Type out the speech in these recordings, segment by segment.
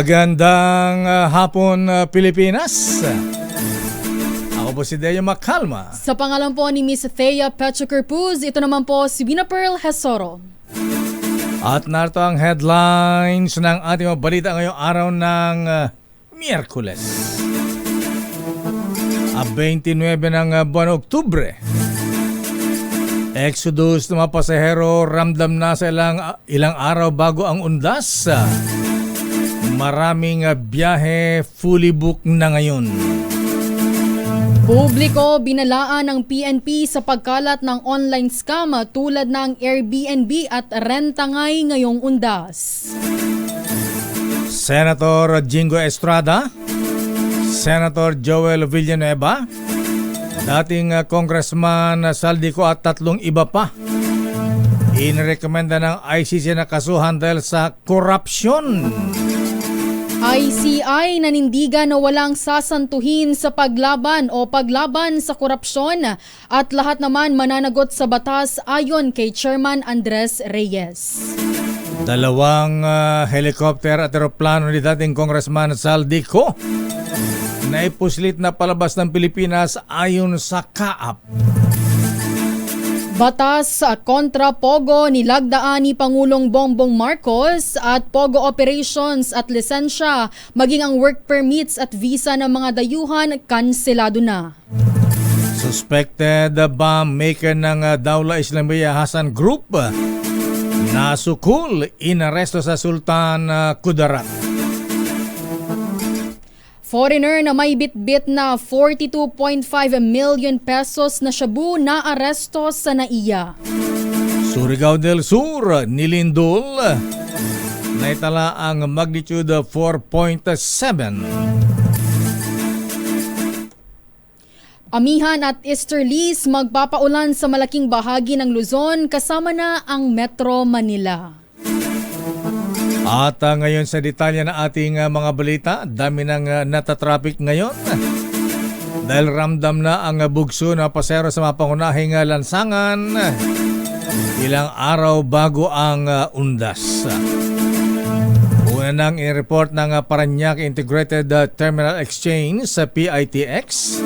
Magandang hapon, Pilipinas. Ako po si Deo Macalma. Sa pangalan po ni Miss Thea Petrocarpuz, ito naman po si Vina Pearl Hesoro. At narito ang headlines ng ating mga balita ngayong araw ng Miyerkules. 29 ng buwan Oktubre. Exodus ng mga pasahero ramdam na sa ilang araw bago ang undas. Maraming biyahe fully booked na ngayon. Publiko binalaan ng PNP sa pagkalat ng online scam tulad ng Airbnb at rentangay ngayong undas. Senator Jingo Estrada, Senator Joel Villanueva, dating Congressman Saldico at tatlong iba pa inirekomenda ng ICC na kasuhan dahil sa korupsyon. ICI nanindigan na walang sasantuhin sa paglaban sa korupsyon at lahat naman mananagot sa batas ayon kay Chairman Andres Reyes. Dalawang helicopter at eroplano ni dating Congressman Saldico na ipuslit na palabas ng Pilipinas ayon sa CAAP. Batas kontra Pogo nilagdaan ni Pangulong Bongbong Marcos at Pogo operations at lisensya maging ang work permits at visa ng mga dayuhan kanselado na. Suspected bomb maker ng Dawla Islamiyah Hassan Group nasukul, inaresto sa Sultan Kudarat. Foreigner na may bitbit na 42.5 million pesos na shabu na aresto sa NAIA. Surigao del Sur, nilindol, naitala ang magnitude 4.7. Amihan at Easterlies magpapaulan sa malaking bahagi ng Luzon kasama na ang Metro Manila. At ngayon sa detalye ng ating mga balita, dami ng natatraffic ngayon. Dahil ramdam na ang bugso na pasero sa mga pangunahing lansangan ilang araw bago ang undas. Una nang in-report ng Parañaque Integrated Terminal Exchange sa PITX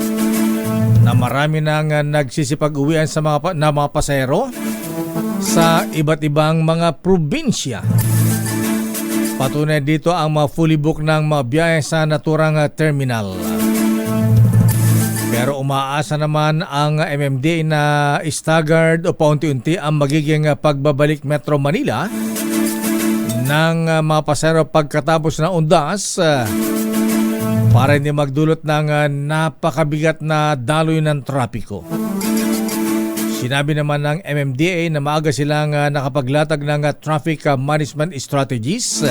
na marami nang nagsisipag-uwian sa mga pasahero sa iba't ibang mga probinsya. Patunay dito ang mga fully booked ng mga biyahe sa naturang terminal. Pero umaasa naman ang MMDA na staggered o paunti-unti ang magiging pagbabalik Metro Manila ng mga pasahero pagkatapos ng undas para hindi magdulot ng napakabigat na daloy ng trapiko. Sinabi naman ng MMDA na maaga silang nakapaglatag ng traffic management strategies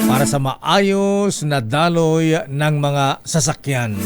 para sa maayos na daloy ng mga sasakyan.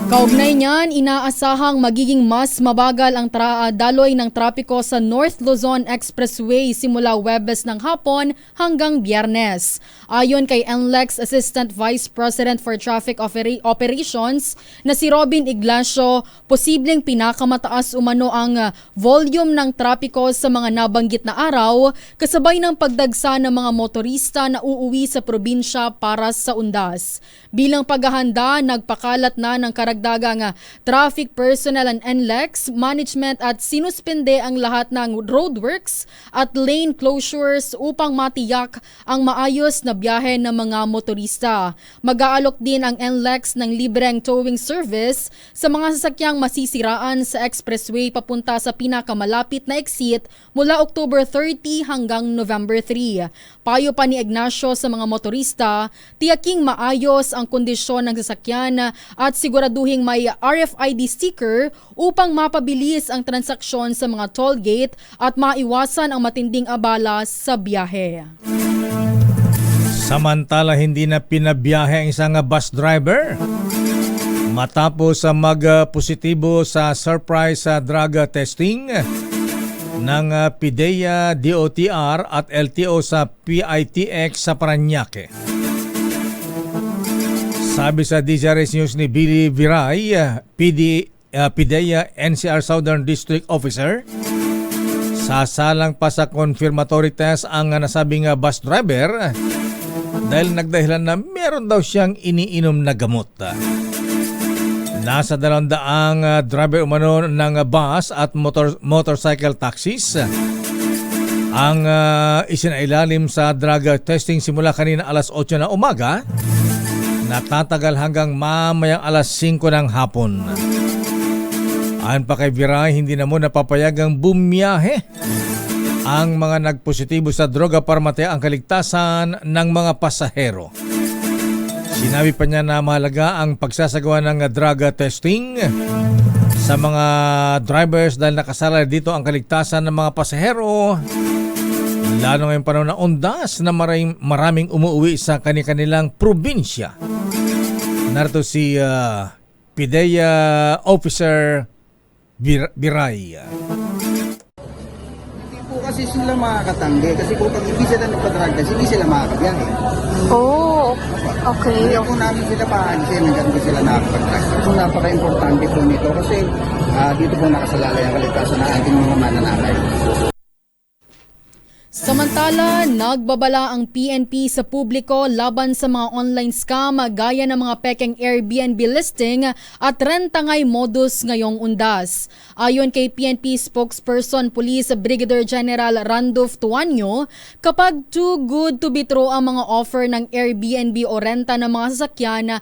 Kaugnay niyan, inaasahang magiging mas mabagal ang daloy ng trapiko sa North Luzon Expressway simula Huwebes ng hapon hanggang Biyernes. Ayon kay NLEX Assistant Vice President for Traffic Operations na si Robin Ignacio, posibleng pinakamataas umano ang volume ng trapiko sa mga nabanggit na araw kasabay ng pagdagsa ng mga motorista na uuwi sa probinsya para sa undas. Bilang paghahanda, nagpakalat na ng karagdagang traffic personnel and NLEX management at sinuspende ang lahat ng roadworks at lane closures upang matiyak ang maayos na biyahe ng mga motorista. Mag-aalok din ang NLEX ng libreng towing service sa mga sasakyang masisiraan sa expressway papunta sa pinakamalapit na exit mula October 30 hanggang November 3. Payo pa ni Ignacio sa mga motorista, tiyaking maayos ang kondisyon ng sasakyan at siguraduhing may RFID sticker upang mapabilis ang transaksyon sa mga toll gate at maiwasan ang matinding abala sa biyahe. Samantala, hindi na pinabiyahe ang isang bus driver matapos mag-positibo sa surprise drug testing ng PIDEA, DOTR at LTO sa PITX sa Parañaque. Sabi sa DZRH News ni Billy Viray, PIDEA NCR Southern District Officer, sasalang pa sa confirmatory test ang nasabing bus driver dahil nagdahilan na meron daw siyang iniinom na gamot. Nasa 200 driver umano ng bus at motorcycle taxis ang isinailalim sa drug testing simula kanina alas 8 na umaga, natatagal hanggang mamayang alas 5 ng hapon. Ayon pa kay Viray, hindi na muna papayagang bumiyahe ang mga nagpositibo sa droga para mataya ang kaligtasan ng mga pasahero. Sinabi pa niya na mahalaga ang pagsasagawa ng drug testing sa mga drivers dahil nakasala dito ang kaligtasan ng mga pasahero, lalo ngayong panahon na undas na maraming umuwi sa kanilang probinsya. Narito si PIDEA Officer Viray. Hindi po kasi sila makakatanggi kasi kung pag hindi sila nagpa-drug test, hindi sila makakabiyahe. Oh, okay. Kaya po namin sila paalisin hanggang hindi sila nakakapag-drug test. So napaka-importante po nito kasi dito po nakasalalay ang kaligtasan ng ating mga mananakay. Samantala, nagbabala ang PNP sa publiko laban sa mga online scam gaya ng mga pekeng Airbnb listing at rentangay modus ngayong undas. Ayon kay PNP spokesperson Police Brigadier General Randolph Tuanyo, kapag too good to be true ang mga offer ng Airbnb o renta ng mga sasakyan,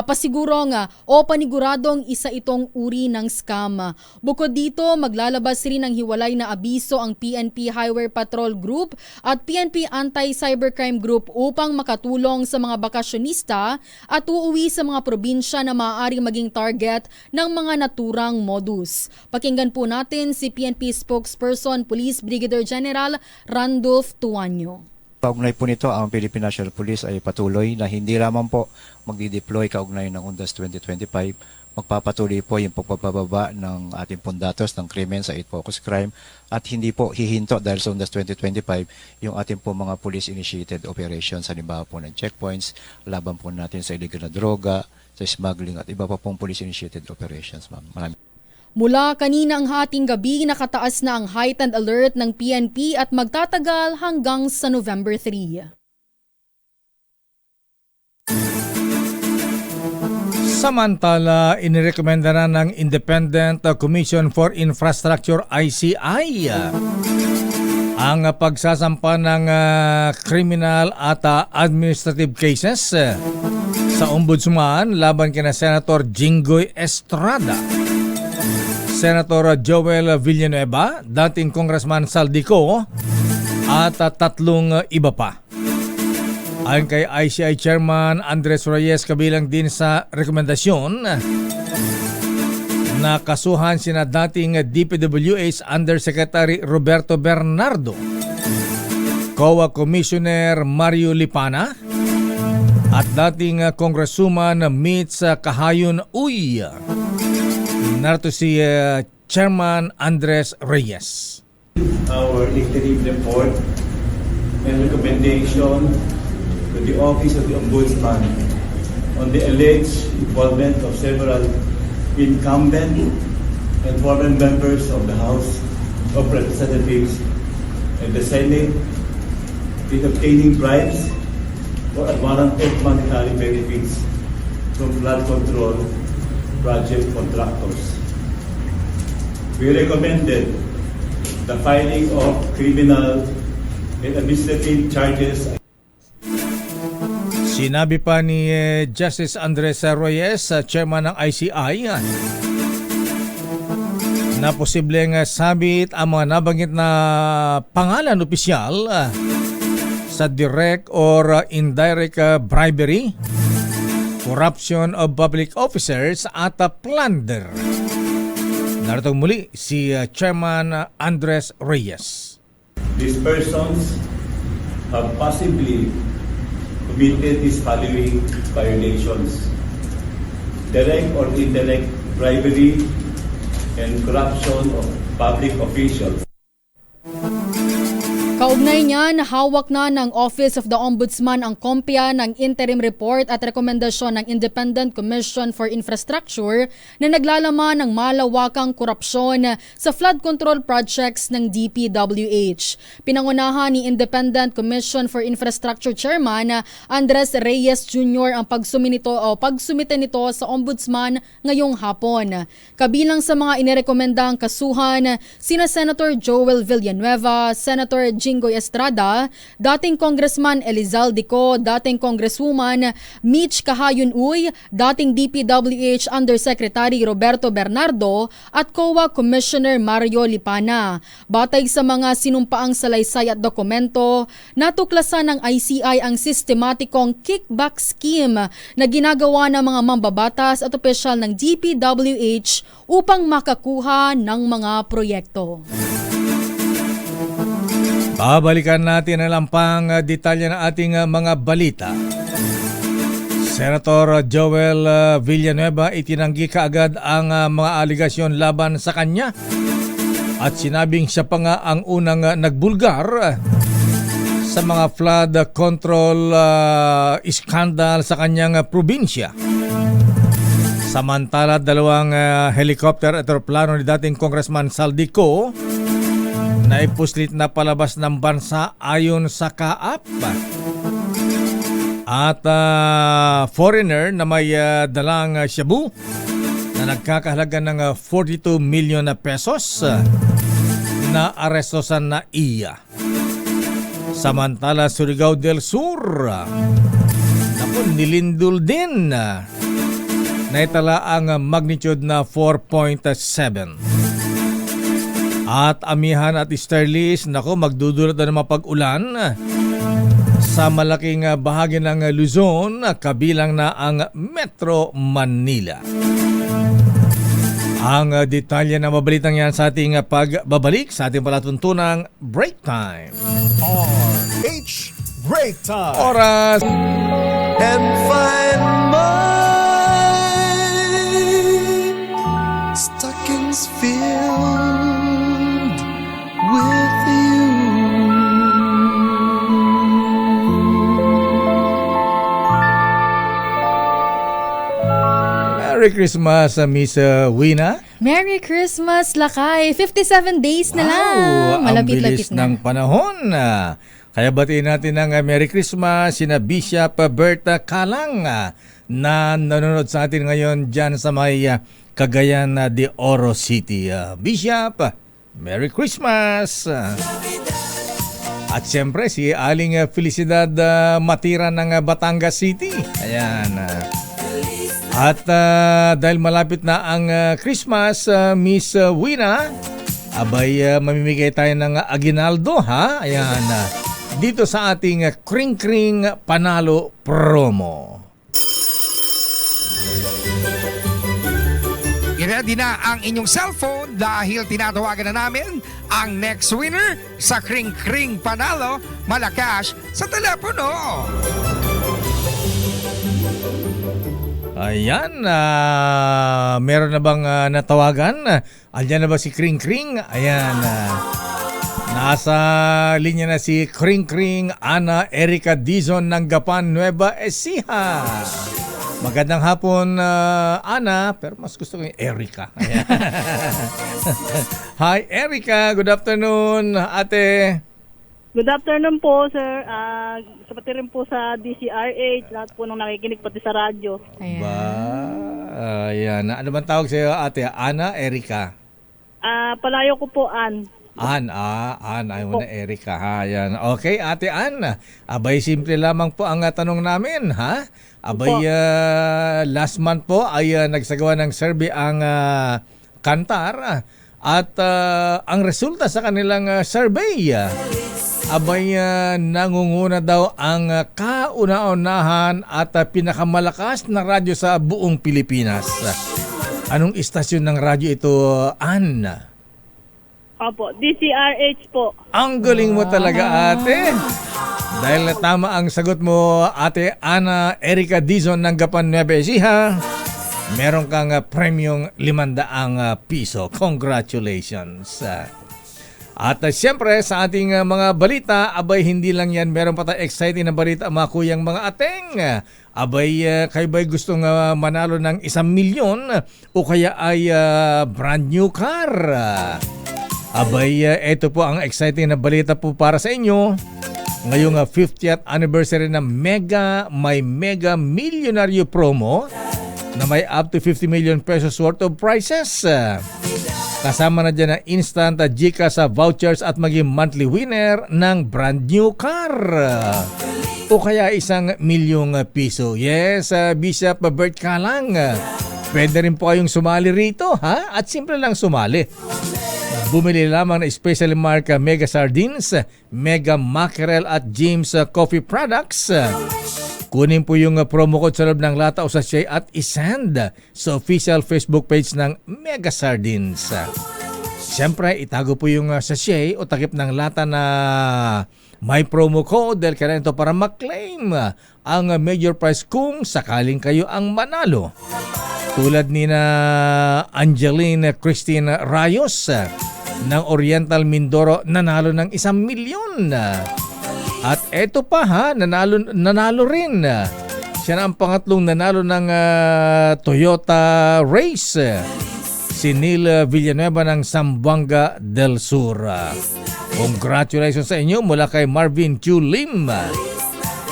pasigurong o paniguradong isa itong uri ng scam. Bukod dito, maglalabas rin ng hiwalay na abiso ang PNP Highway Patrol Group at PNP Anti-Cybercrime Group upang makatulong sa mga bakasyonista at uuwi sa mga probinsya na maaaring maging target ng mga naturang modus. Pakinggan po natin si PNP spokesperson Police Brigadier General Randolph Tuanyo. Kaugnay po nito, ang Philippine National Police ay patuloy na hindi lamang po magdi-deploy kaugnay ng UNDAS 2025, magpapatuloy po yung pagpapababa ng ating pundatos ng krimen sa 8 focus crime at hindi po hihinto dahil sa UNDAS 2025 yung ating po mga police-initiated operations, halimbawa po ng checkpoints, laban po natin sa illegal na droga, sa smuggling at iba pa pong police-initiated operations. Maraming. Mula kanina ang hating gabi, nakataas na ang heightened alert ng PNP at magtatagal hanggang sa November 3. Samantala, inirekomenda na ng Independent Commission for Infrastructure ICI ang pagsasampa ng criminal at administrative cases sa Ombudsman laban kina Senator Jinggoy Estrada, Senator Joel Villanueva, dating Congressman Saldico at 3 iba pa. Ayon kay ICI Chairman Andres Reyes, kabilang din sa rekomendasyon na kasuhan sina dating DPWH Undersecretary Roberto Bernardo, COA Commissioner Mario Lipana at dating Congresswoman Mitz Kahayon Uy. Narito si Chairman Andres Reyes. Our interim report and recommendation to the Office of the Ombudsman on the alleged involvement of several incumbent and former members of the House of Representatives and the Senate in obtaining bribes or unwarranted monetary benefits from flood control project contractors. We recommended the filing of criminal and administrative charges. Sinabi pa ni Justice Andres Reyes, chairman ng ICI, na posibleng sabit ang mga nabanggit na pangalan opisyal sa direct or indirect bribery, corruption of public officers at plunder. Narito muli si Chairman Andres Reyes. These persons have possibly committed these following violations: direct or indirect bribery and corruption of public officials. Kaugnay niyan, hawak na ng Office of the Ombudsman ang kompya ng interim report at rekomendasyon ng Independent Commission for Infrastructure na naglalaman ng malawakang korupsyon sa flood control projects ng DPWH. Pinangunahan ni Independent Commission for Infrastructure Chairman Andres Reyes Jr. ang pagsumite nito sa Ombudsman ngayong hapon. Kabilang sa mga inirekomendang kasuhan, sina Senator Joel Villanueva, Senator Jinggoy Estrada, dating Congressman Elizalde Co, dating Congresswoman Mitch Kahayon-Uy, dating DPWH Undersecretary Roberto Bernardo at COA Commissioner Mario Lipana. Batay sa mga sinumpaang salaysay at dokumento, natuklasan ng ICI ang sistematikong kickback scheme na ginagawa ng mga mambabatas at opisyal ng DPWH upang makakuha ng mga proyekto. Babalikan natin ang lampang detalye ng ating mga balita. Senator Joel Villanueva itinanggi kaagad ang mga aligasyon laban sa kanya at sinabing siya pa nga ang unang nagbulgar sa mga flood control scandal sa kanyang probinsya. Samantala, dalawang helicopter at aeroplano ni dating Congressman Saldico na ipuslit na palabas ng bansa ayon sa kaap. At foreigner na may dalang shabu na nagkakahalaga ng 42 million na pesos na aresto sa NAIA. Samantala, Surigao del Sur, nilindol din naitala ang magnitude na 4.7. At Amihan at Easterlies, magdudulot na ng mapag-ulan sa malaking bahagi ng Luzon, kabilang na ang Metro Manila. Ang detalye na mabalitang yan sa ating pagbabalik sa ating palatuntunang Break Time. RH Break Time. Oras And find my stockings filled with you. Merry Christmas, Miss Wina. Merry Christmas, Lakay! 57 days na lang! Ang Malapit-lapit bilis ng panahon. Kaya batiin natin ng Merry Christmas sina Bishop Berta Calang na nanonood sa atin ngayon dyan sa may Cagayan de Oro City. Bishop, Merry Christmas! At siyempre si Aling Felicidad Matira ng Batangas City. Ayan. At dahil malapit na ang Christmas, Miss Wina, abay mamimigay tayo ng aginaldo, ha? Ayan, dito sa ating Kring Kring Panalo promo. I-ready na ang inyong cellphone dahil tinatawagan na namin ang next winner sa Kring Kring Panalo Malacash sa telepono. Ayan, meron na bang natawagan? Andiyan na ba si Kring Kring? Ayan, nasa linya na si Kring Kring Ana Erica Dizon ng Gapan, Nueva Ecija. Magandang hapon, Ana, pero mas gusto ko yung Erica. Ayan. Hi, Erica. Good afternoon, ate. Good afternoon po, sir. Pati rin po sa DCRH, lahat po nung nakikinig pati sa radyo. Ayan. Ba, ayan. Ano bang tawag sa'yo, ate? Ana, Erica? Palayo ko po, Ann. Ann, ayaw mo na Erica, ha? Ayan. Okay, ate Ann. Abay, simple lamang po ang tanong namin, ha? Abay, last month po ay nagsagawa ng survey ang Kantar at ang resulta sa kanilang survey, abay, nangunguna daw ang kauna-unahan at pinakamalakas na radyo sa buong Pilipinas. Anong istasyon ng radyo ito, Ann? Opo, DCRH po. Ang galing mo talaga, ate. Dahil tama ang sagot mo, ate Ana Erica Dizon ng Gapan, Nueva Ecija, meron kang premium 500 piso. Congratulations. At siyempre sa ating mga balita, abay hindi lang yan, meron pa tayong exciting na balita mga kuyang mga ateng. Abay kayo ba'y gustong manalo ng 1 milyon o kaya ay brand new car? Abay ito po ang exciting na balita po para sa inyo. Ngayong 50th anniversary ng may mega millionaire promo na may up to 50 million pesos worth of prizes. Kasama na dyan ang instant GCash vouchers at maging monthly winner ng brand new car. O kaya 1 milyong piso. Yes, Bishop Bert Kalang. Pwede rin po kayong sumali rito, ha? At simple lang sumali. Bumili lamang ng special mark Mega Sardines, Mega Mackerel at James Coffee Products. Kunin po yung promo code sa loob ng lata o sachet at isend sa official Facebook page ng Mega Sardines. Siyempre, itago po yung sachet o takip ng lata na may promo code dahil kailangan ito para maklaim ang major prize kung sakaling kayo ang manalo. Tulad ni na Angeline Christine Rayos ng Oriental Mindoro, nanalo ng 1 milyon. At eto pa ha, nanalo rin. Siya na ang pangatlong nanalo ng Toyota Race. Si Neil Villanueva ng Zamboanga del Sur. Congratulations sa inyo mula kay Marvin Q. Lim.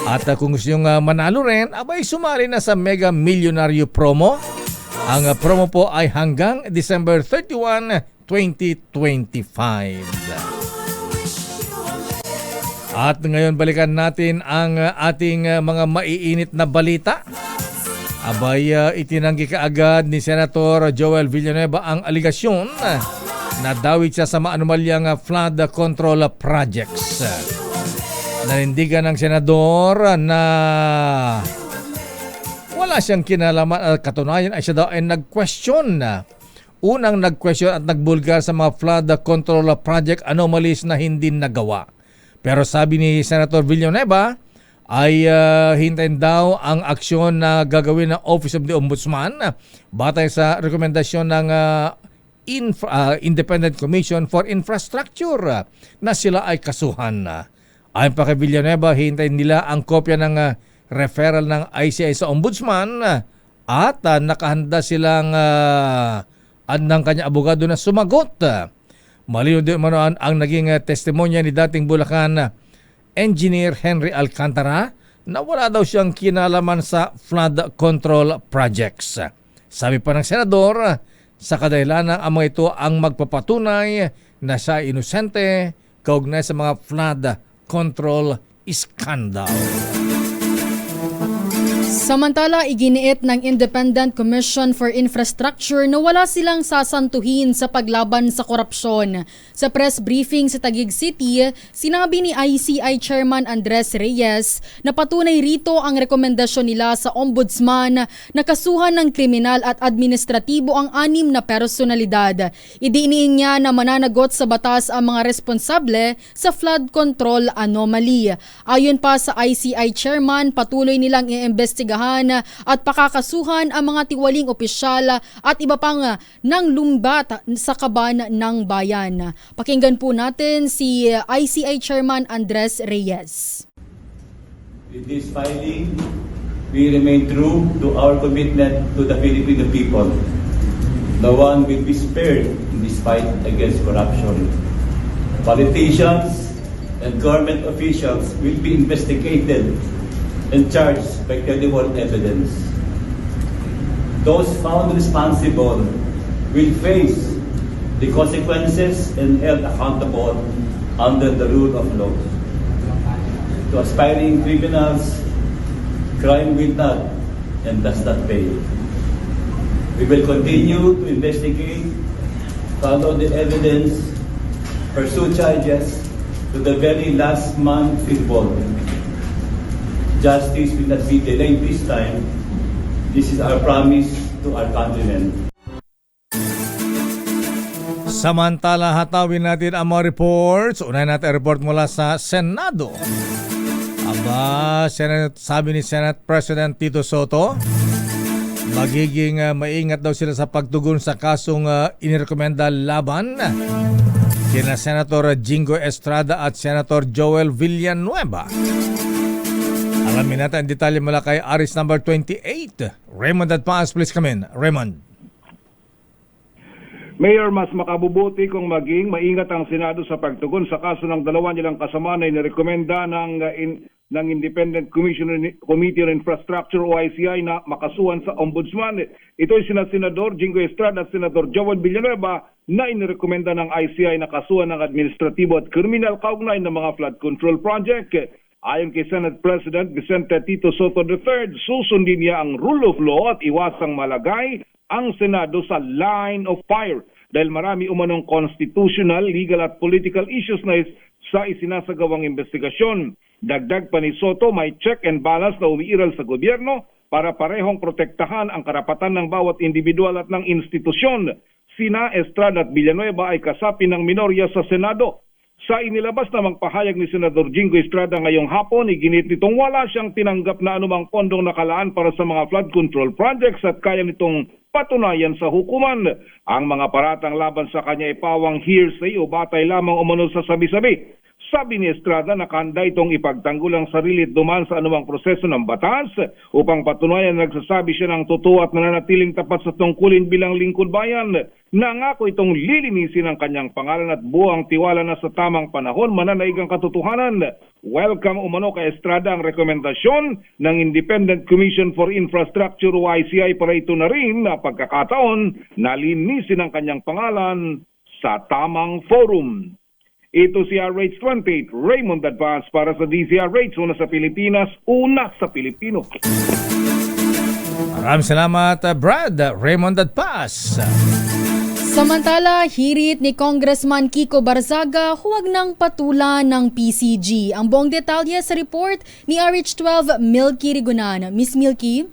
At kung gusto nyo manalo rin, abay sumali na sa Mega Millionaire Promo. Ang promo po ay hanggang December 31, 2025. At ngayon balikan natin ang ating mga maiinit na balita. Abay itinanggi kaagad ni Senator Joel Villanueva ang aligasyon na dawit siya sa maanumalyang flood control projects. Nanindigan ng senador na wala siyang kinalaman at katunayan ay siya daw ay nag-question. Unang nag-question at nagbulgar sa mga flood control project anomalies na hindi nagawa. Pero sabi ni Senator Villanueva ay hintayin daw ang aksyon na gagawin ng Office of the Ombudsman batay sa rekomendasyon ng Independent Commission for Infrastructure na sila ay kasuhan. Ayon pa kay Villanueva, hintayin nila ang kopya ng referral ng ICI sa Ombudsman at nakahanda silang ng kanyang abogado na sumagot. Malinaw din manoan ang naging testimonya ni dating Bulacan Engineer Henry Alcantara na wala daw siyang kinalaman sa flood control projects. Sabi pa ng senador, sa kadahilanan ang mga ito ang magpapatunay na siya inosente kaugnay sa mga flood control scandal. Samantala, iginiit ng Independent Commission for Infrastructure na wala silang sasantuhin sa paglaban sa korupsyon. Sa press briefing sa Taguig City, sinabi ni ICI Chairman Andres Reyes na patunay rito ang rekomendasyon nila sa Ombudsman na kasuhan ng kriminal at administratibo ang 6 na personalidad. Idiiniin niya na mananagot sa batas ang mga responsable sa flood control anomaly. Ayon pa sa ICI Chairman, patuloy nilang iimbestigahan at pakakasuhan ang mga tiwaling opisyal at iba pang nang lumbat sa kaban ng bayan. Pakinggan po natin si ICI Chairman Andres Reyes. With this filing, we remain true to our commitment to the Filipino people. No one will be spared in this fight against corruption. Politicians and government officials will be investigated and charged by credible evidence. Those found responsible will face the consequences and held accountable under the rule of law. To aspiring criminals, crime will not and does not pay. We will continue to investigate, follow the evidence, pursue charges to the very last man involved. Justice will not be delayed this time. This is our promise to our countrymen. Samantala, hatawin natin ang mga reports. Unahin natin ang report mula sa Senado. Aba, sabi ni Senate President Tito Soto, magiging maingat daw sila sa pagtugon sa kasong inirekomenda laban kina Senator Jingo Estrada at Senator Joel Villanueva. Alamin natin ang detalye mula kay Aris number 28. Raymond Adpaz, please come in. Raymond. Mayor, mas makabubuti kung maging maingat ang Senado sa pagtugon sa kaso ng dalawa nilang kasama na inirekomenda ng Independent Committee on Infrastructure o ICI na makasuhan sa Ombudsman. Ito ay sina Senador Jingo Estrada at Senador Joel Villanueva na inirekomenda ng ICI na kasuhan ng administratibo at kriminal kaugnay ng mga flood control project. Ayon kay Senate President Vicente Tito Soto III, susundin niya ang rule of law at iwasang malagay ang Senado sa line of fire dahil marami umanong constitutional, legal at political issues na sa isinasagawang investigasyon. Dagdag pa ni Soto, may check and balance na umiiral sa gobyerno para parehong protektahan ang karapatan ng bawat individual at ng institusyon. Sina Estrada at Villanueva ay kasapi ng minorya sa Senado. Sa inilabas namang pahayag ni Senador Jingo Estrada ngayong hapon, iginit nitong wala siyang tinanggap na anumang pondong nakalaan para sa mga flood control projects at kaya nitong patunayan sa hukuman. Ang mga paratang laban sa kanya ay pawang hearsay o batay lamang umano sa sabi-sabi. Sabi ni Estrada na kanda itong ipagtanggol ang sarili at dumaan sa anumang proseso ng batas upang patunayan na nagsasabi siya ng totoo at nananatiling tapat sa tungkulin bilang lingkod bayan. Nangako itong lilinisin ang kanyang pangalan at buwang tiwala na sa tamang panahon mananaig ang katotohanan. Welcome umano kay Estrada ang rekomendasyon ng Independent Commission for Infrastructure o ICI para ito na rin na pagkakataon na linisin ang kanyang pangalan sa tamang forum. Ito si RH28, Raymond Advance para sa DZRH, una sa Pilipinas, una sa Pilipino. Maraming salamat, Brad. Raymond Adpaz. Samantala, hirit ni Congressman Kiko Barzaga, huwag nang patulan ng PCG. Ang buong detalye sa report ni RH12 Milky Rigunan. Miss Milky?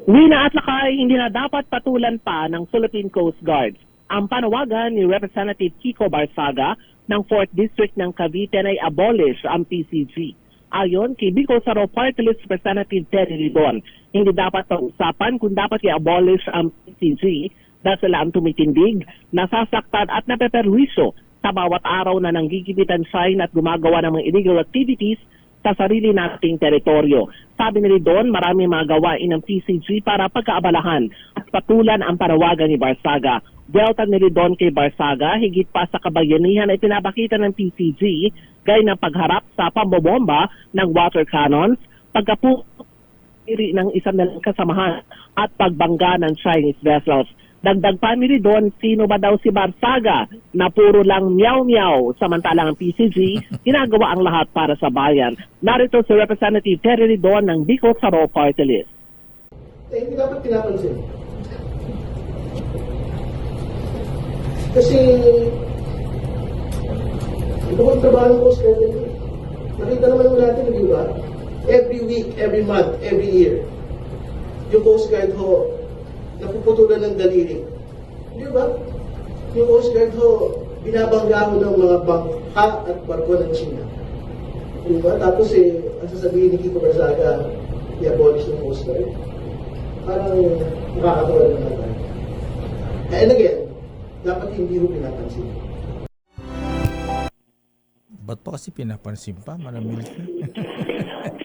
Wina at lakay, hindi na dapat patulan pa ng Philippine Coast Guard. Ang panawagan ni Representative Kiko Barzaga ng 4th District ng Cavite ay abolish ang PCG. Ayon kay Bicol Saro Party List Representative Terry Ridon, hindi dapat pag-usapan kung dapat i-abolish ang PCG dahil sila ang tumitindig, nasasaktan at napeperwisyo sa bawat araw na nanggigibitan sign at gumagawa ng mga illegal activities sa sarili nating teritoryo. Sabi ni Ridon, marami mga gawain ng PCG para pagkaabalahan at patulan ang panawagan ni Barzaga. Welta ni Ridon kay Barzaga, higit pa sa kabayanihan ay pinapakita ng PCG gaya ng pagharap sa pambobomba ng water cannons, pagkapuri ng isang nalang kasamahan at pagbangga ng Chinese vessels. Dagdag pa ni Ridon, sino ba daw si Barzaga na puro lang meow-meow samantalang ang PCG ginagawa ang lahat para sa bayan. Narito si Representative Terry Ridon ng Bicol Saro Party List. Hindi dapat pinapansin. Kasi ito ang trabaho ng Coast Guard. Nakita naman natin, di ba? Every week, every month, every year, yung Coast Guard ho, napuputulan ng daliri. Di ba? Yung Coast Guard ho, binabangga ho ng mga bangka at barko ng China. Di ba? Tapos ang sasabihin ni Kiko Barzaga, i-abolish ng Coast Guard. Parang nakakatawa naman tayo. And again, dapat hindi ho pinapansin. Ba't pa kasi pinapansin pa? Malamil ka.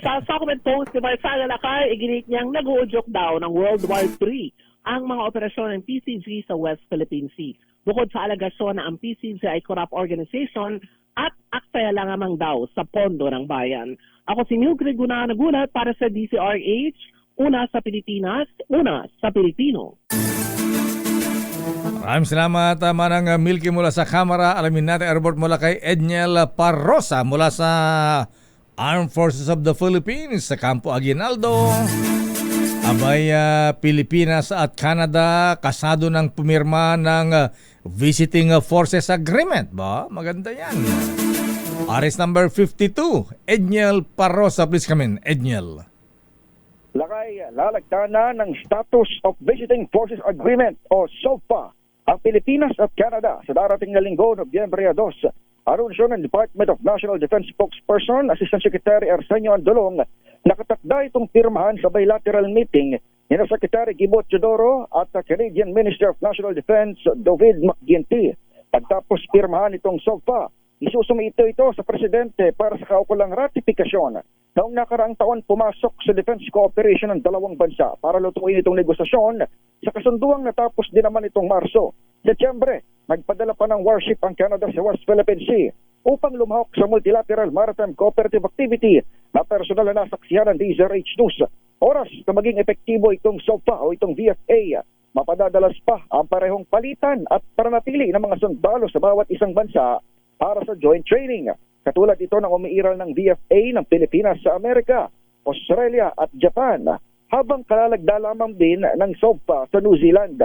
Sa document post ni Barzaga Lakay, iginit niyang nag-uudyok daw ng World War III ang mga operasyon ng PCG sa West Philippine Sea. Bukod sa alegasyon na ang PCG ay corrupt organization at aksaya lang namang daw sa pondo ng bayan. Ako si Milky Rigunan nagulat para sa DZRH, una sa Pilipinas, una sa Pilipino. Maraming salamat, Manang Milky mula sa Kamara. Alamin natin ang report mula kay Edniel Parrosa mula sa Armed Forces of the Philippines sa Campo Aguinaldo. Abay, Pilipinas at Canada kasado ng pumirma ng Visiting Forces Agreement. Ba? Maganda yan. Aris number 52, Edniel Parrosa. Please come in, Edniel. Lakay, lalagtana ng Status of Visiting Forces Agreement o SOFA ang Pilipinas at Canada sa darating na linggo, Nobyembre 2. Anunsyo ng Department of National Defense spokesperson, Assistant Secretary Arsenio Andolong, nakatakda itong pirmahan sa bilateral meeting ni Secretary Gibo Teodoro at Canadian Minister of National Defense David McGuinty. Pagtapos pirmahan itong SOFA, isusumito ito sa Presidente para sa kaukulang ratifikasyon. Noong nakaraang taon, pumasok sa defense cooperation ng dalawang bansa para lutuin itong negosasyon sa kasunduang natapos din naman itong Marso. Setyembre, nagpadala pa ng warship ang Canada sa West Philippine Sea upang lumahok sa multilateral maritime cooperative activity na personal na nasaksihan ng DZRH News. Oras na maging epektibo itong SOFA o itong VFA, mapadadalas pa ang parehong palitan at paranatili ng mga sundalo sa bawat isang bansa para sa joint training. Katulad ito ng umiiral ng VFA ng Pilipinas sa Amerika, Australia at Japan, habang kalalagda lamang din ng SOFA sa New Zealand.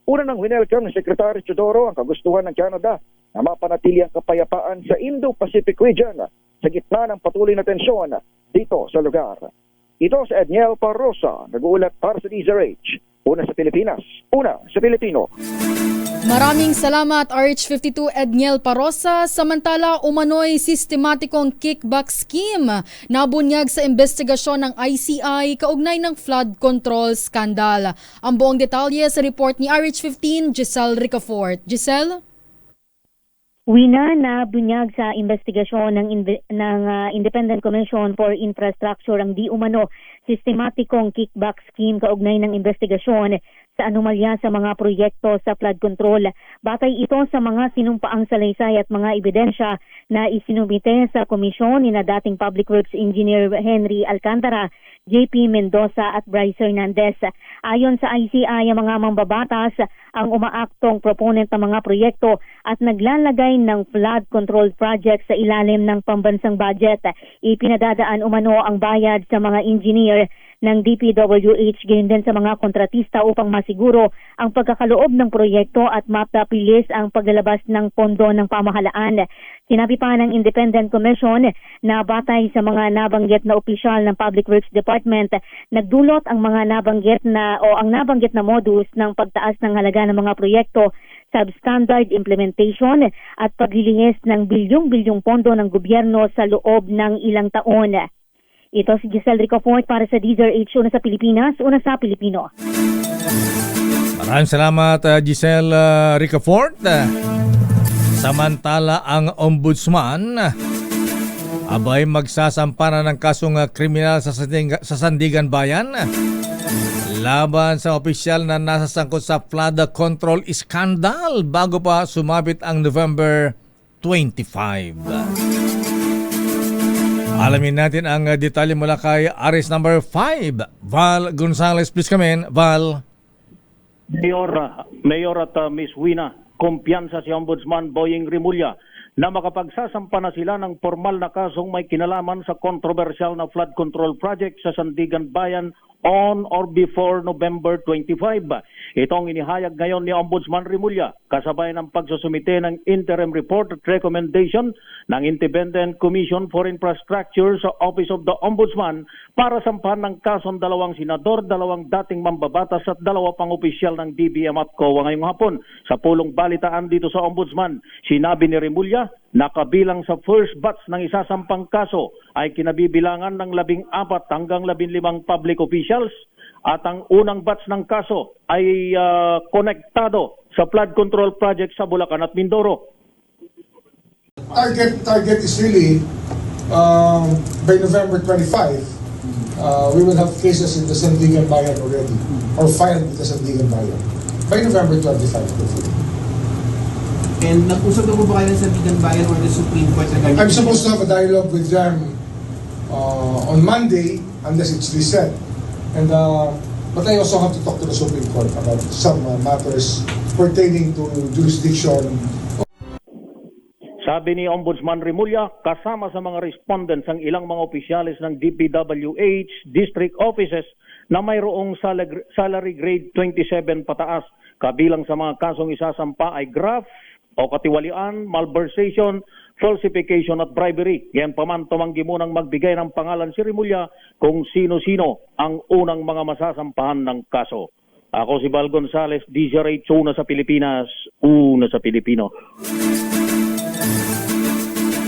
Una nang winelcome ng Secretary Teodoro ang kagustuhan ng Canada na mapanatili ang kapayapaan sa Indo-Pacific region sa gitna ng patuloy na tensyon dito sa lugar. Ito si Edniel Parrosa, nag-uulat para sa DZRH. Una sa Pilipinas, una sa Pilipino. Maraming salamat RH52 Edniel Parrosa. Samantala, umano'y sistematikong kickback scheme na bunyag sa investigasyon ng ICI kaugnay ng flood control scandal. Ang buong detalye sa report ni RH15 Giselle Ricafort. Giselle? Wina na bunyag sa investigasyon ng Independent Commission for Infrastructure ang di umano sistematikong kickback scheme kaugnay ng investigasyon sa anomalya sa mga proyekto sa flood control. Batay ito sa mga sinumpaang salaysay at mga ebidensya na isinumite sa komisyon ni na dating Public Works Engineer Henry Alcantara, JP Mendoza at Bryce Hernandez. Ayon sa ICI, ang mga mambabatas ang umaaktong proponent ng mga proyekto at naglalagay ng flood control project sa ilalim ng pambansang budget. Ipinadadaan umano ang bayad sa mga engineer ng DPWH gayon din sa mga kontratista upang masiguro ang pagkakaloob ng proyekto at mapapilis ang paglalabas ng pondo ng pamahalaan. Sinabi pa ng Independent Commission na batay sa mga nabanggit na opisyal ng Public Works Department, nagdulot ang mga nabanggit na modus ng pagtaas ng halaga ng mga proyekto, substandard implementation at paglilihis ng bilyong-bilyong pondo ng gobyerno sa loob ng ilang taon. Ito si Giselle Ricafort para sa DZRH, una sa Pilipinas, una sa Pilipino. Maraming salamat Giselle Ricafort. Samantala ang ombudsman abay magsasampa na ng kasong kriminal sa Sandigan Bayan laban sa opisyal na nasasangkot sa flood control scandal bago pa sumabit ang November 25. Alamin natin ang detalye mula kay Aris number 5, Val Gonzales. Please come in, Val. Mayor at Miss Wina, kumpiyansa si Ombudsman Boying Rimulya na makapagsasampa na sila ng formal na kasong may kinalaman sa kontrobersyal na flood control project sa Sandigan Bayan on or before November 25. Itong inihayag ngayon ni Ombudsman Rimulya kasabay ng pagsusumite ng interim report at recommendation ng Independent Commission for Infrastructure sa Office of the Ombudsman para sampahan ng kasong dalawang senador, dalawang dating mambabatas at dalawa pang opisyal ng DBM at COA ngayong hapon. Sa pulong balitaan dito sa Ombudsman, sinabi ni Rimulya na kabilang sa first batch ng isasampang kaso ay kinabibilangan ng 14 hanggang 15 public officials at ang unang batch ng kaso ay konektado sa flood control project sa Bulacan at Mindoro. Target is really by November 25 we will have cases in the Sandigan Bayan already or filed with the Sandigan Bayan by November 25 hopefully. And nag-usap na po ba kayo sa Sandigan Bayan or the Supreme Court? I'm supposed to have a dialogue with them on Monday unless it's reset. And but I also have to talk to the Supreme Court about some matters pertaining to jurisdiction. Sabi ni Ombudsman Rimulya, kasama sa mga respondents ang ilang mga opisyalis ng DPWH district offices na mayroong salary grade 27 pataas. Kabilang sa mga kasong isasampa ay graft o katiwalian, malversation, falsification at bribery. Yan paman tumanggi munang magbigay ng pangalan si Rimulya kung sino-sino ang unang mga masasampahan ng kaso. Ako si Val Gonzales, DZRH, una sa Pilipinas, una sa Pilipino.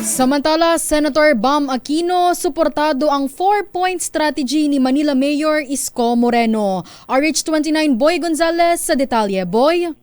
Samantala, Senator Bam Aquino, suportado ang 4-point strategy ni Manila Mayor Isko Moreno. RH29 Boy Gonzales sa detalye. Boy?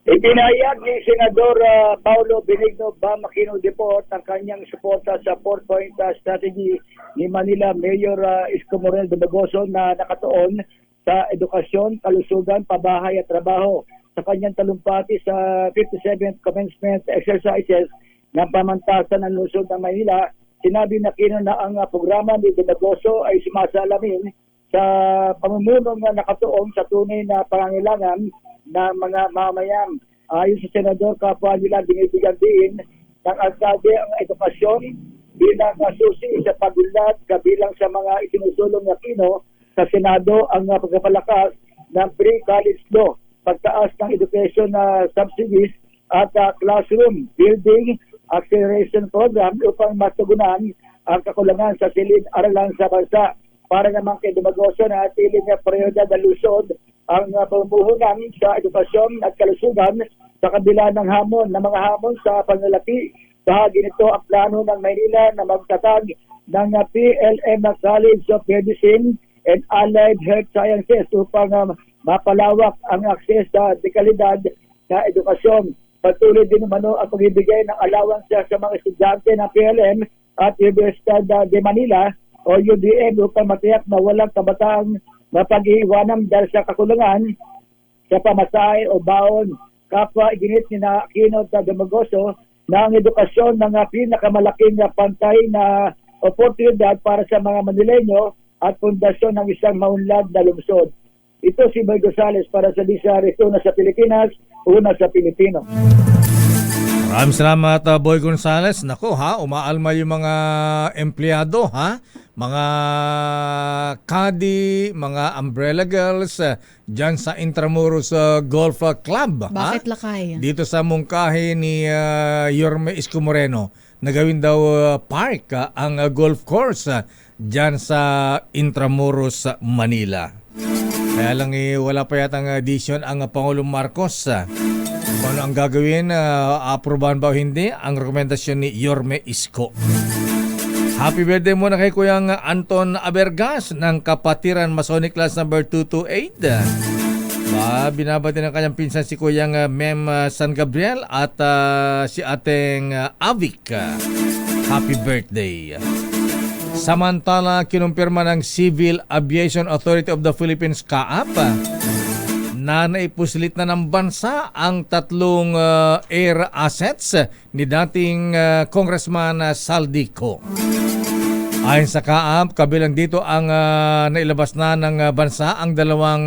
Ipinahayag ni Senador Paulo Benigno Bamakino Depot ang kanyang suporta sa 4-point strategy ni Manila Mayor Isko Moreno Dumagoso na nakatuon sa edukasyon, kalusugan, pabahay at trabaho. Sa kanyang talumpati sa 57th commencement exercises ng pamantasan ng lungsod ng Manila, sinabi na Aquino na ang programa ni Dumagoso ay sumasalamin sa pamumunong na nakatuon sa tunay na pangangailangan ng mga mamayan. Ayon sa Senador, kapwa nila binibigyan din ng alkalde ang edukasyon bilang susi sa pag-unlad kabilang sa mga isinusulong na Aquino sa Senado ang pagpapalakas ng pre-college law, pagtaas ng education subsidies at classroom building acceleration program upang matugunan ang kakulangan sa silid-aralan sa bansa. Para naman kay Dumagoso na atiling prioridad ng lungsod ang pamumuhunan sa edukasyon at kalusugan sa kabila ng mga hamon sa panlalaki. Bahagi nito ang plano ng Maynila na magtatag ng PLM College of Medicine and Allied Health Sciences upang mapalawak ang akses sa dekalidad na edukasyon. Patuloy din umano ang pagbibigay ng allowance sa mga estudyante ng PLM at Universidad de Manila o UDM upang matiyak na walang kabataang mapag-iiwanan dahil sa kakulangan sa pamasahe o baon. Kapwa iginit ni Aquino at Dumagoso na ang edukasyon ng pinakamalaking pantay na oportunidad para sa mga Manileño at pundasyon ng isang maunlad na lungsod. Ito si Boy Gonzales para sa Disari, una sa Pilipinas, una sa Pilipino. Maraming salamat, Boy Gonzales. Nako umaalma yung mga empleyado mga kadi, mga umbrella girls dyan sa Intramuros Golf Club. Bakit lakay? Dito sa mungkahi ni Yorme Isko Moreno. Nagawin daw park ang golf course dyan sa Intramuros, Manila. Kaya lang wala pa yatang decision ang Pangulong Marcos. Kung ano ang gagawin, aprobahan ba o hindi ang rekomendasyon ni Yorme Isko. Happy birthday muna kay Kuyang Anton Abergas ng Kapatiran Masonic Class number 228. Binabati ng kanyang pinsan si Kuyang Mem San Gabriel at si ating Avik. Happy birthday. Samantala, kinumpirma ng Civil Aviation Authority of the Philippines CAAP na naipuslit na ng bansa ang tatlong air assets ni dating Congressman Saldico. Ayon sa CAAP, kabilang dito ang nailabas na ng bansa ang dalawang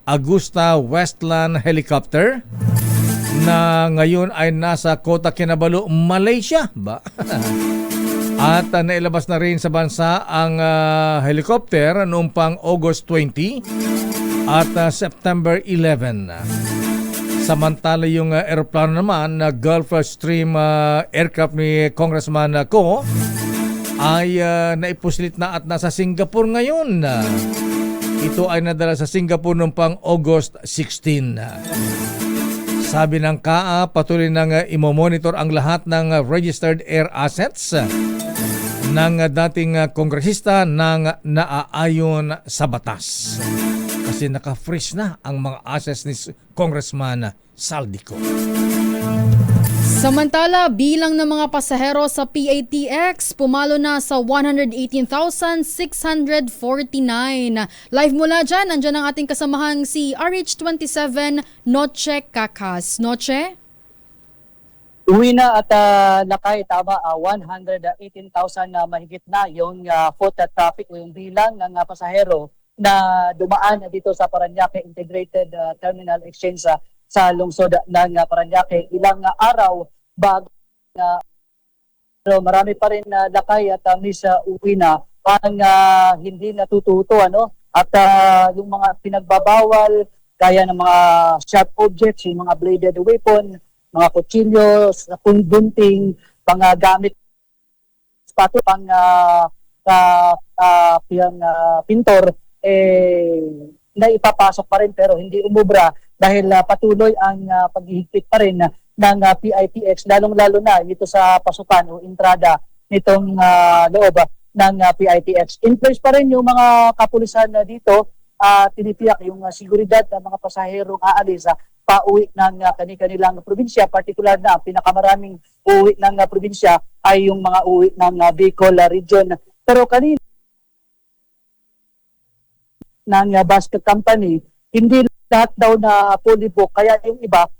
Agusta Westland helicopter na ngayon ay nasa Kota Kinabalu, Malaysia. At nailabas na rin sa bansa ang helicopter noong pang August 20 at September 11. Samantala yung aeroplano naman na Gulf Stream aircraft ni Congressman Ko ay naipuslit na at nasa Singapore ngayon. Ito ay nadala sa Singapore noong pang August 16. Sabi ng CAA, patuloy nang imomonitor ang lahat ng registered air assets ng dating kongresista ng naaayon sa batas. Kasi naka-freeze na ang mga assets ni Congressman Saldico. Samantala, bilang ng mga pasahero sa PATX, pumalo na sa 118,649. Live mula dyan, andyan ang ating kasamahang si RH27 Noche Kakas. Noche? Uwi na at nakay tama 118,000 na mahigit na yung foot traffic o yung bilang ng pasahero na dumaan dito sa Parañaque Integrated Terminal Exchange sa lungsod ng Parañaque. Ilang araw bago pero marami pa rin lakay at miss uwi na ang hindi natututo at yung mga pinagbabawal gaya ng mga sharp objects, yung mga bladed weapon, mga kutsilyo, bunting, panggamit spato, pintor, na ipapasok pa rin pero hindi umubra dahil patuloy ang paghihigpit pa rin ng PITX, lalong-lalo na dito sa pasukan o entrada nitong loob ng PITX. In place pa rin yung mga kapulisan dito, tinitiyak yung seguridad ng mga pasaherong aalis pauwi ng kanilang probinsya, particular na ang pinakamaraming uwi ng probinsya ay yung mga uwi ng Bicol region. Pero kanina ng basket company, hindi lahat daw na fully book, kaya yung iba,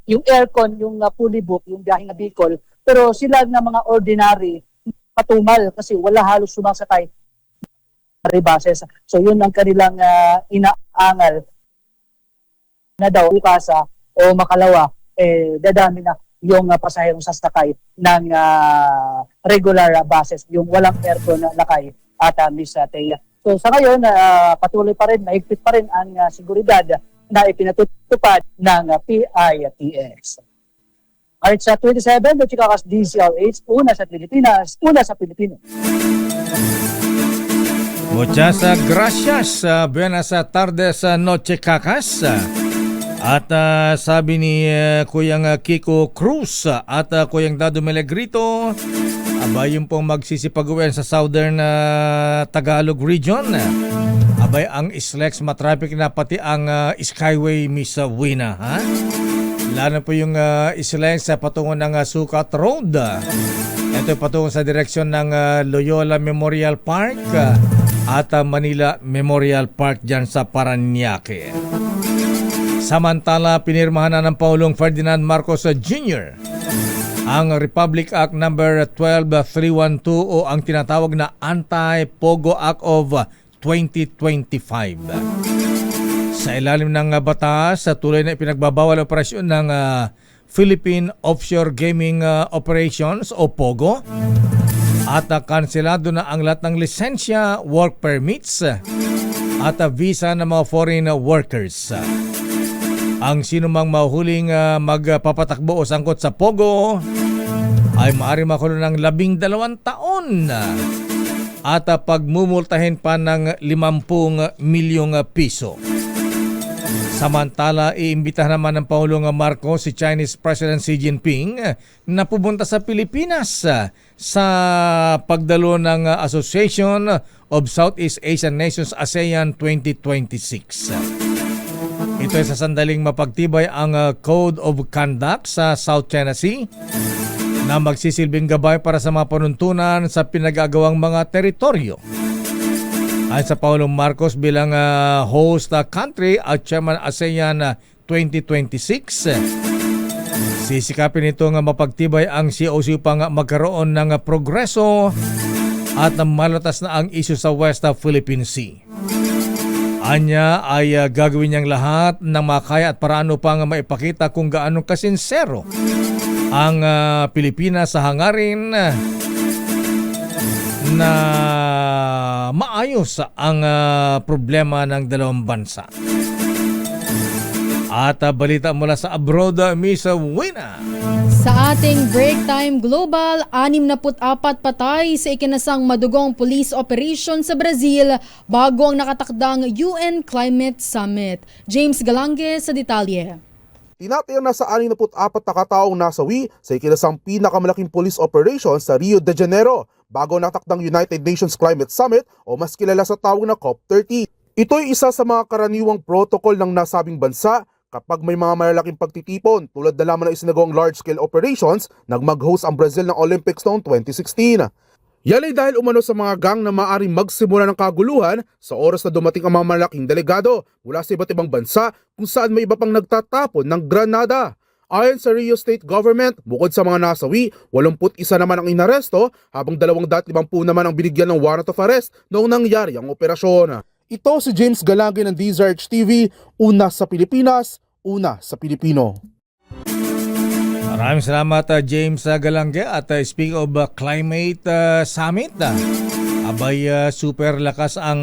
yung aircon, yung fully book, yung biyaheng na Bicol, pero sila na mga ordinary, patumal kasi wala halos sumasakay buses. So yun ang kanilang inaangal na daw ukasa o makalawa, dadami na yung pasaherong sasakay ng regular buses, yung walang aircon na lakay at Miss Thea. So sa ngayon, patuloy pa rin, mahigpit pa rin ang seguridad na ipinatutupad ng PITX. Alright, sa 27, the Chikakas DCLH, una sa Pilipinas, una sa Pilipino. Muchas gracias. Buenas tardes, Noche Kakas. At sabi ni Kuyang Kiko Cruz at Kuyang Dado Melegrito, abay yung pong magsisipag-uwian sa Southern Tagalog region. Abay ang SLEX matraffic na pati ang Skyway, Miss Wina. Ha? Lalo po yung SLEX sa patungo ng Sukat Road. Ito patungo sa direksyon ng Loyola Memorial Park at Manila Memorial Park dyan sa Paranaque. Samantala, pinirmahan na ng Pangulong Ferdinand Marcos Jr. ang Republic Act No. 12312 o ang tinatawag na Anti-Pogo Act of 2025. Sa ilalim ng batas, tuloy na ipinagbabawal ang operasyon ng Philippine Offshore Gaming Operations o POGO at kanselado na ang lahat ng lisensya, work permits at visa ng mga foreign workers. Ang sinumang mahuling magpapatakbo o sangkot sa POGO ay maaari makulong ng 12 taon at pagmumultahin pa ng 50 milyong piso. Samantala, iimbitahan naman ng Pangulong Marcos si Chinese President Xi Jinping na pupunta sa Pilipinas sa pagdalo ng Association of Southeast Asian Nations ASEAN 2026. Ito ay sa sandaling mapagtibay ang Code of Conduct sa South China Sea na magsisilbing gabay para sa mga panuntunan sa pinagagawang mga teritoryo. Ayon sa Pangulong Marcos bilang host country at chairman ASEAN 2026, sisikapin nito nga mapagtibay ang COC upang magkaroon ng progreso at malutas na ang isyu sa West Philippine Sea. Anya ay gagawin niyang lahat ng makaya at paraan upang maipakita kung gaano kasinsero ang Pilipinas sa hangarin na maayos ang problema ng dalawang bansa. At balita mula sa abroad, Miss Wina. Sa ating break time global, 64 patay sa ikinasang madugong police operation sa Brazil bago ang nakatakdang UN Climate Summit. James Galange sa detalye. Tinatayang nasa 64 na kataong nasawi sa ikinasang pinakamalaking police operation sa Rio de Janeiro bago natakdang United Nations Climate Summit o mas kilala sa tawag na COP30. Ito'y isa sa mga karaniwang protocol ng nasabing bansa kapag may mga malalaking pagtitipon tulad na lamang na isinagawang large-scale operations nang mag-host ang Brazil ng Olympics noong 2016. Yan ay dahil umano sa mga gang na maaaring magsimula ng kaguluhan sa oras na dumating ang mga malaking delegado mula sa iba't ibang bansa kung saan may iba pang nagtatapon ng granada. Ayon sa Rio State Government, bukod sa mga nasawi, 81 naman ang inaresto habang 250 naman ang binigyan ng warrant of arrest noong nangyari ang operasyon. Ito si James Galange ng DZRH TV, una sa Pilipinas, una sa Pilipino. Maraming salamat James Galange at speaking of climate summit, abay super lakas ang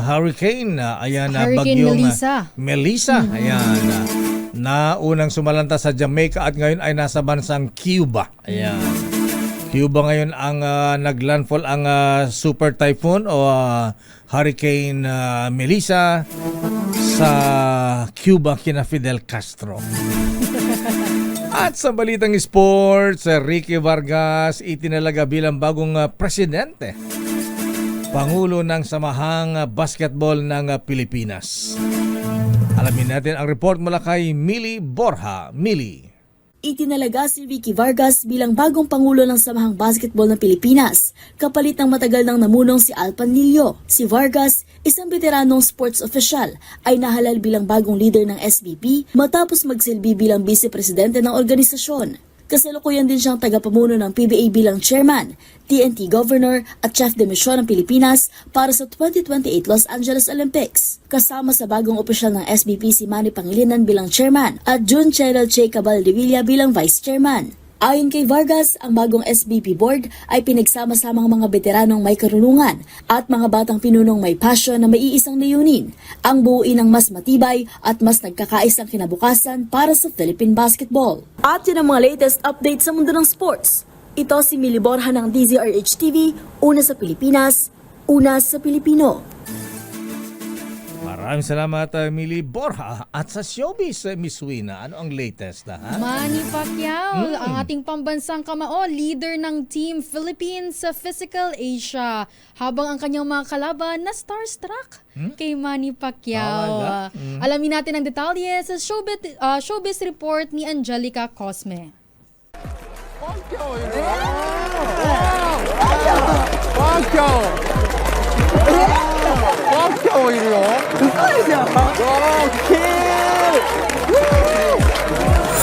hurricane, ayan, Hurricane bagyong Melissa. Ayan, na unang sumalanta sa Jamaica at ngayon ay nasa bansang Cuba. Ayan. Cuba ngayon ang naglandfall ang super typhoon o Hurricane Melissa sa Cuba kina Fidel Castro. At sa balitang sports, Ricky Vargas itinalaga bilang bagong presidente, pangulo ng Samahang Basketball ng Pilipinas. Alamin natin ang report mula kay Millie Borja. Millie. Itinalaga si Ricky Vargas bilang bagong pangulo ng Samahang Basketball ng Pilipinas, kapalit ng matagal nang namunong si Al Panlilio. Si Vargas, isang veteranong sports official, ay nahalal bilang bagong leader ng SBP matapos magsilbi bilang vice-presidente ng organisasyon. Kasalukuyan din siyang tagapamuno ng PBA bilang chairman, TNT governor at chief de mission ng Pilipinas para sa 2028 Los Angeles Olympics. Kasama sa bagong opisyal ng SBP si Manny Pangilinan bilang chairman at June Cheryl Che Cabal de Villa bilang vice chairman. Ayon kay Vargas, ang bagong SBP board ay pinagsama-samang mga veteranong may karunungan at mga batang pinunong may passion na may iisang layunin, ang buuin ng mas matibay at mas nagkakaisang kinabukasan para sa Philippine basketball. At yun ang mga latest updates sa mundo ng sports. Ito si Millie Borja ng DZRH TV, una sa Pilipinas, una sa Pilipino. Maraming salamat, Millie Borja. At sa showbiz, Miss Wina, ano ang latest na? Ha? Manny Pacquiao, ang ating pambansang kamao, leader ng Team Philippines sa Physical Asia. Habang ang kanyang mga kalaban na starstruck kay Manny Pacquiao. Alamin natin ang detalye sa showbiz report ni Angelica Cosme.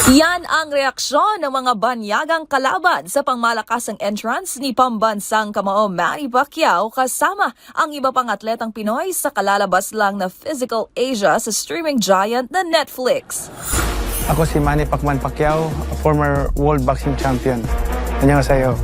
Yan ang reaksyon ng mga banyagang kalaban sa pangmalakasang entrance ni pambansang kamao Manny Pacquiao kasama ang iba pang atletang Pinoy sa kalalabas lang na Physical Asia sa streaming giant na Netflix. Ako si Manny Pacquiao, former world boxing champion. Annyeonghaseyo.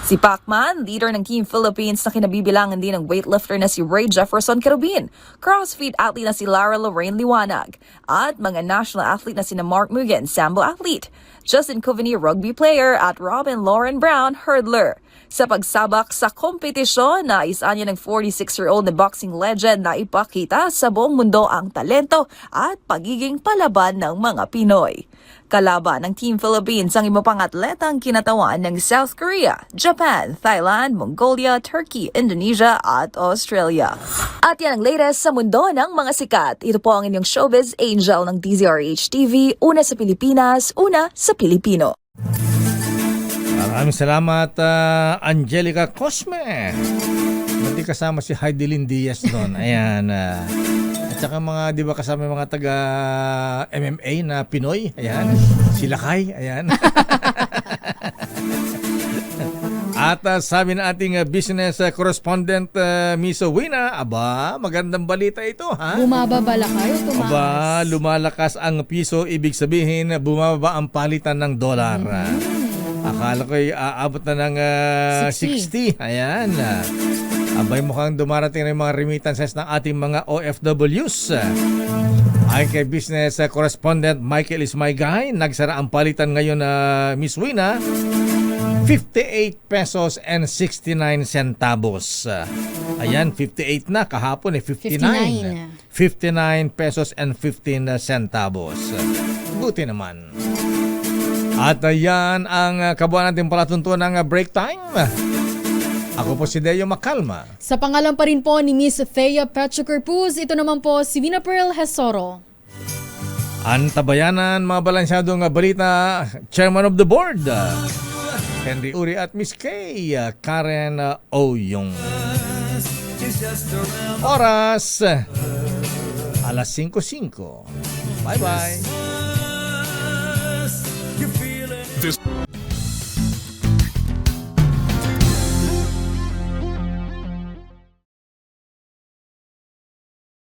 Si Pacman, leader ng Team Philippines na kinabibilangan din ng weightlifter na si Ray Jefferson Carubin, CrossFit athlete na si Lara Lorraine Liwanag, at mga national athlete na sina Mark Mugen, sambo athlete, Justin Coveney, rugby player, at Robin Lauren Brown, hurdler. Sa pagsabak sa kompetisyon, nais niya ng 46-year-old na boxing legend na ipakita sa buong mundo ang talento at pagiging palaban ng mga Pinoy. Kalaban ng Team Philippines ang iba pang atletang kinatawan ng South Korea, Japan, Thailand, Mongolia, Turkey, Indonesia at Australia. At yan ang latest sa mundo ng mga sikat. Ito po ang inyong showbiz angel ng DZRH TV, una sa Pilipinas, una sa Pilipino. Maraming salamat, Angelica Cosme. Hindi kasama si Heidelin Diaz doon. Ayan. At saka mga, di ba kasama mga taga MMA na Pinoy? Ayan. Si Lakay. Ayan. At sabi na ating business correspondent Miss Wina, aba, magandang balita ito, ha? Bumababa kayo, tumaas. Aba, lumalakas ang piso, ibig sabihin bumababa ang palitan ng dolar. Akala ko'y aabot na ng 60. Ayan. Abay, mukhang dumarating na yung mga remittances ng ating mga OFWs. Ayon kay business correspondent Michael Ismaygay, nagsara ang palitan ngayon na Miss Wina, 58 pesos and 69 centavos. Ayan, 58 na. Kahapon 59. 59 pesos and 15 centavos. Buti naman. At yan ang kabuuan natin palatuntunan ng break time. Ako po si Deo Macalma. Sa pangalan pa rin po ni Miss Thea Petrocarpuz, ito naman po si Vina Pearl Hesoro. Antabayanan, mga balansyadong balita, Chairman of the Board, Henry Uri at Miss Kay, Karen Oyong. Oras, alas 5:05. Bye-bye.